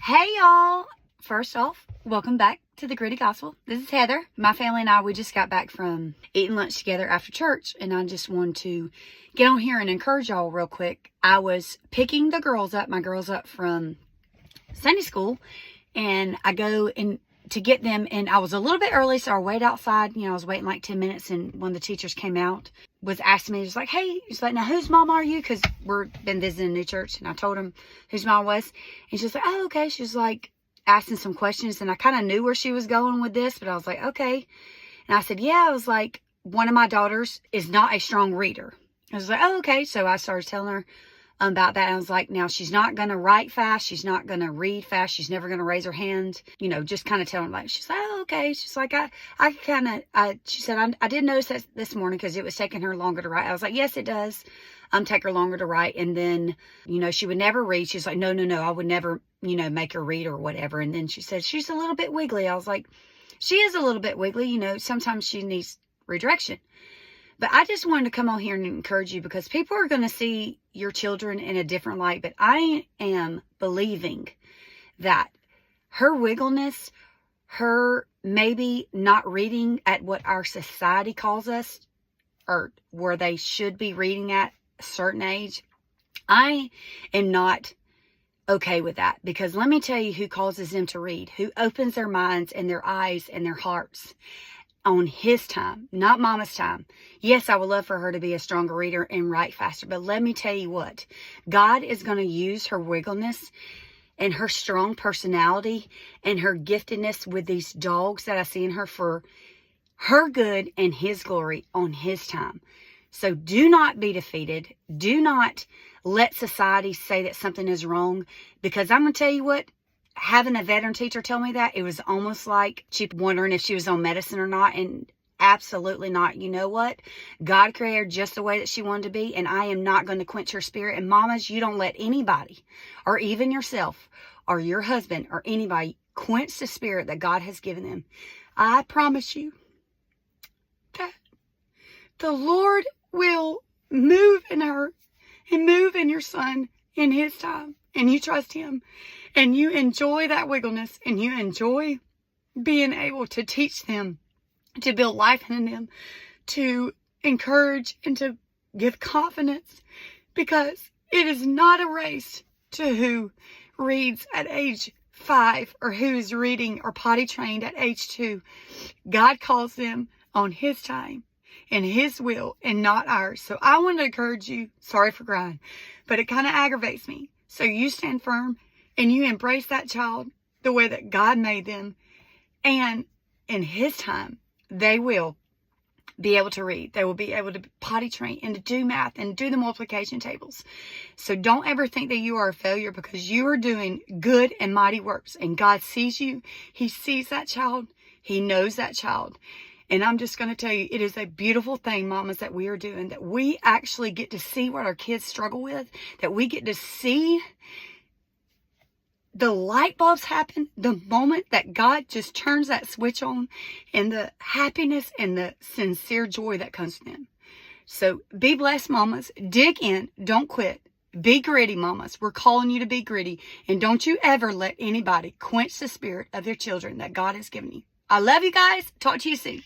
Hey y'all! First off, welcome back to the Gritty Gospel. This is Heather. My family and I, we just got back from eating lunch together after church, and I just wanted to get on here and encourage y'all real quick. I was picking my girls up from Sunday school, and I go in to get them, and I was a little bit early, so I waited outside. I was waiting like 10 minutes, and one of the teachers came out, was asking me, just like, hey, she's like, now whose mom are you? Because we've been visiting a new church, and I told him whose mom was, and she's like, oh, okay. She's like asking some questions, and I kind of knew where she was going with this, but I was like, okay. And I said, yeah, I was like, one of my daughters is not a strong reader. I was like, oh, okay. So I started telling her about that. I was like, now she's not going to write fast. She's not going to read fast. She's never going to raise her hand, just kind of telling her, like, she's like, oh, okay. She's like, she said, I did notice that this morning because it was taking her longer to write. I was like, yes, it does. Take her longer to write. And then, she would never read. She's like, no, I would never, make her read or whatever. And then she said, she's a little bit wiggly. I was like, she is a little bit wiggly. Sometimes she needs redirection. But I just wanted to come on here and encourage you, because people are going to see your children in a different light. But I am believing that her wiggleness, her maybe not reading at what our society calls us, or where they should be reading at a certain age, I am not okay with that. Because let me tell you who causes them to read, who opens their minds and their eyes and their hearts on his time, not mama's time. Yes, I would love for her to be a stronger reader and write faster. But let me tell you what, God is going to use her wiggleness and her strong personality and her giftedness with these dogs that I see in her for her good and his glory on his time. So do not be defeated. Do not let society say that something is wrong, because I'm going to tell you what, having a veteran teacher tell me that, it was almost like she wondering if she was on medicine or not. And absolutely not. You know what? God created her just the way that she wanted to be, and I am not going to quench her spirit. And mamas, you don't let anybody, or even yourself or your husband or anybody, quench the spirit that God has given them. I promise you that the Lord will move in her and move in your son in his time. And you trust him, and you enjoy that wiggleness, and you enjoy being able to teach them, to build life in them, to encourage and to give confidence, because it is not a race to who reads at age 5 or who's reading or potty trained at age 2. God calls them on his time and his will and not ours. So I want to encourage you. Sorry for crying, but it kind of aggravates me. So you stand firm and you embrace that child the way that God made them. And in his time, they will be able to read. They will be able to potty train and to do math and do the multiplication tables. So don't ever think that you are a failure, because you are doing good and mighty works. And God sees you. He sees that child. He knows that child. And I'm just going to tell you, it is a beautiful thing, mamas, that we are doing, that we actually get to see what our kids struggle with, that we get to see the light bulbs happen the moment that God just turns that switch on, and the happiness and the sincere joy that comes from them. So be blessed, mamas. Dig in. Don't quit. Be gritty, mamas. We're calling you to be gritty. And don't you ever let anybody quench the spirit of their children that God has given you. I love you guys. Talk to you soon.